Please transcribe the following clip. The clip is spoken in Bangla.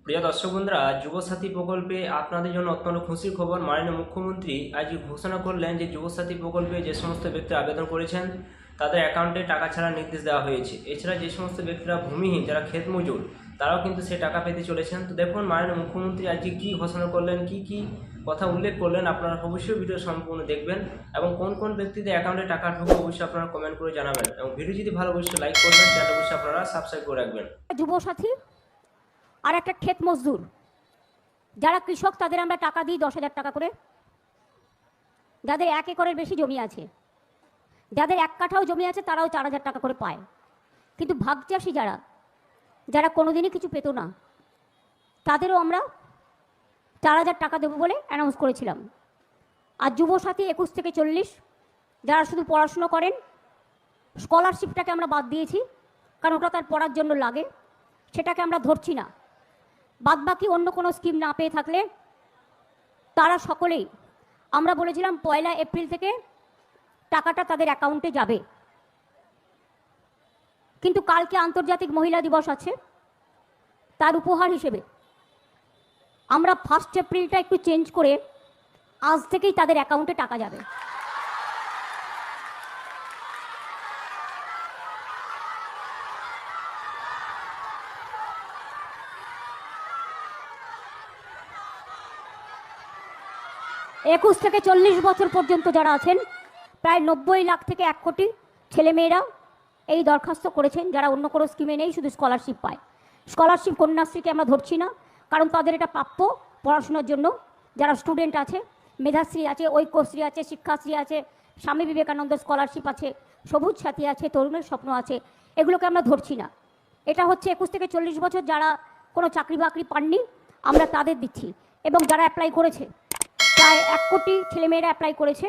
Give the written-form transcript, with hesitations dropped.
প্রিয় দর্শক বন্ধুরা, যুবসাথী প্রকল্পে আপনাদের জন্য অত্যন্ত খুশির খবর। মাননীয় মুখ্যমন্ত্রী আজ ঘোষণা করলেন যে যুবসাথী প্রকল্পে যে সমস্ত ব্যক্তিরা আবেদন করেছেন তাদের অ্যাকাউন্টে টাকা ছাড়ার নির্দেশ দেওয়া হয়েছে। এছাড়া যে সমস্ত ব্যক্তিরা ভূমিহীন, যারা ক্ষেত মজুর, তারাও কিন্তু সে টাকা পেতে চলেছেন। তো দেখুন মাননীয় মুখ্যমন্ত্রী আজকে কী ঘোষণা করলেন, কি কথা উল্লেখ করলেন, আপনারা অবশ্যই ভিডিও সম্পূর্ণ দেখবেন এবং কোন কোন ব্যক্তিদের অ্যাকাউন্টে টাকা ঢুকবে অবশ্যই আপনারা কমেন্ট করে জানাবেন এবং ভিডিও যদি ভালো অবশ্যই লাইক করবেন, চ্যানেল অবশ্যই আপনারা সাবস্ক্রাইব করে রাখবেন। যুবসাথী আর একটা ক্ষেত মজদুর, যারা কৃষক, তাদের আমরা টাকা দিই 10,000 টাকা করে। যাদের 1 একরের বেশি জমি আছে, যাদের 1 কাঠাও জমি আছে, তারাও 4,000 টাকা করে পায়। কিন্তু ভাগচাষী যারা কোনোদিনই কিছু পেত না, তাদেরও আমরা 4,000 টাকা দেবো বলে অ্যানাউন্স করেছিলাম। আর যুবসাথী 21 থেকে 40 যারা শুধু পড়াশুনো করেন, স্কলারশিপটাকে আমরা বাদ দিয়েছি, কারণ ওটা তার পড়ার জন্য লাগে, সেটাকে আমরা ধরছি না। বাদবাকি অন্য কোনো স্কিম না পেয়ে থাকলে তারা সকলেই, আমরা বলেছিলাম 1 এপ্রিল থেকে টাকাটা তাদের অ্যাকাউন্টে যাবে। কিন্তু কালকে আন্তর্জাতিক মহিলা দিবস আছে, তার উপহার হিসেবে আমরা 1 এপ্রিলটা একটু চেঞ্জ করে আজ থেকেই তাদের অ্যাকাউন্টে টাকা যাবে। একুশ থেকে 40 বছর পর্যন্ত যারা আছেন, প্রায় 90 লাখ থেকে 1 কোটি ছেলেমেয়েরা এই দরখাস্ত করেছেন, যারা অন্য কোনো স্কিমে নেই, শুধু স্কলারশিপ পায়। স্কলারশিপ কন্যাশ্রীকে আমরা ধরছি না, কারণ তাদের এটা প্রাপ্য পড়াশোনার জন্য। যারা স্টুডেন্ট আছে, মেধাশ্রী আছে, ঐক্যশ্রী আছে, শিক্ষাশ্রী আছে, স্বামী বিবেকানন্দ স্কলারশিপ আছে, সবুজ সাথী আছে, তরুণের স্বপ্ন আছে, এগুলোকে আমরা ধরছি না। এটা হচ্ছে 21 থেকে 40 বছর যারা কোনো চাকরি বাকরি পাননি, আমরা তাদের দিচ্ছি। এবং যারা অ্যাপ্লাই করেছে, প্রায় 1 কোটি ছেলেমেয়েরা অ্যাপ্লাই করেছে,